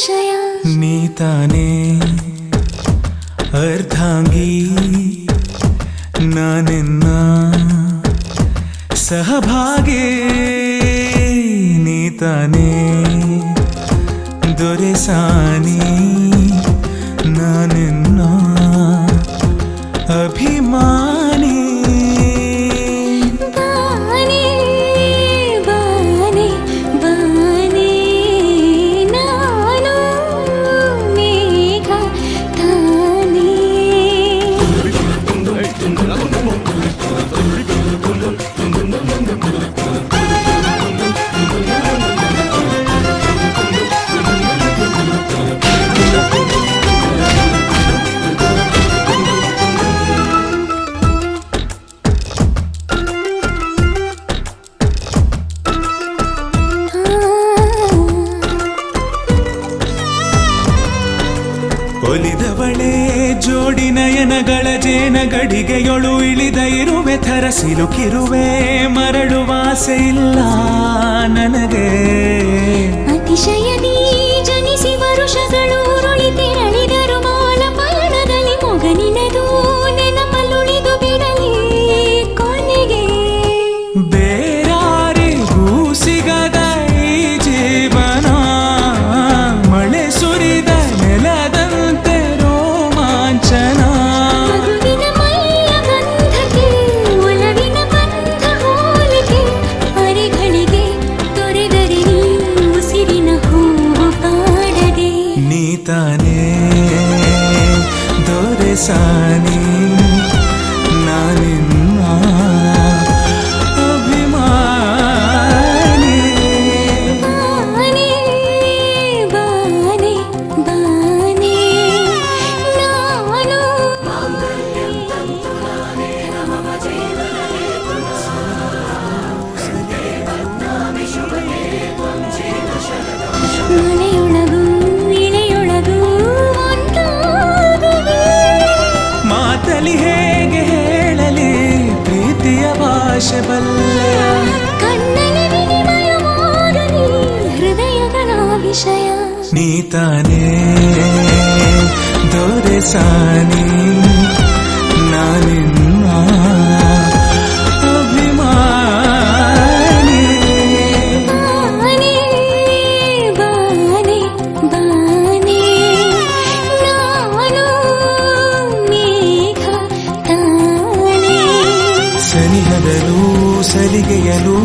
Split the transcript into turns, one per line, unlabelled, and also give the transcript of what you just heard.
ವಿಷಯ
ನೀತಾನೇ ಅರ್ಧಾಂಗಿ ನಾನೆನ್ನ ಸಹಭಾಗಿ ನೀತಾನೇ ದೊರೆಸಾನಿ ನಾನೆನ್ನ ಅಭಿಮಾನಿ
ಬಾನೆ ಬಾನೆ ಬಾನೆ ನಾನು ಮೇಘ ತಾನೇ
ಒಲಿದವಳೆ ಜೋಡಿ ನಯನಗಳ ಜೇನ ಗಡಿಗೆಯೊಳು ಇಳಿದ ಇರುವೆ ಥರ ಸಿಲುಕಿರುವೆ ಮರಳುವಾಸೆ ಇಲ್ಲ ನನಗೆ
ಅತಿಶಯದಿ ಜನಿಸಿ ವರುಷಗಳು ಉರುಳಿ ತೆರಳಿದರು ಮಾಲ ಪಯಣದಲ್ಲಿ ಮೊಗನಿನದು ನೆನಪಲುಳಿದು ಬಿಡಲಿ ಕೊನೆಗೆ
ಬೇರಾರಿಗೂ ಸಿಗದ ಈ ಜೀವನ ಮಳೆ ಸುರಿದ ನೆಲದಂತೆ ರೋಮಾಂಚನ
ಮಗುವಿನ ಮೈಯ ಗಂಧಕ್ಕೆ ಒಲವಿನ ಬಂಧ ಹೋಲಿಕೆ ಅರೆಗಳಿಗೆ ತೊರೆದರೆ ನೀ ಉಸಿರಿನ ಹೂವು ಪಾಡದೆ
ನೀತಾನೇ ದೊರೆಸಾನಿ ನಾನಿನ್ನ ಅಭಿಮಾನಿ
ಬಾನೆ ಬಾನೆ ಬಾನೆ ನಾನು ಮನೆಯೊಳಗೂ ಇಳೆಯೊಳಗೂ ಒಂದಾಗುವೆ
ಮಾತಲಿ ಹೇಗೆ ಹೇಳಲಿ ಪ್ರೀತಿಯ ಭಾಷೆ ಬಲ್ಲೆಯ
ಕಣ್ಣಲ್ಲಿ ವಿನಿಮಯವಾಗಲಿ ಹೃದಯಗಳ ವಿಷಯ
ನೀತಾನೇ ದೊರೆಸಾನಿ ನಾನಿನ್ನ ಅಭಿಮಾನಿ
ಬಾನೆ ಬಾನೆ ಬಾನೆ ನಾನು ಮೇಘ ತಾನೇ
ಸನಿಹದಲ್ಲೂ ಸಲಿಗೆಯಲೂ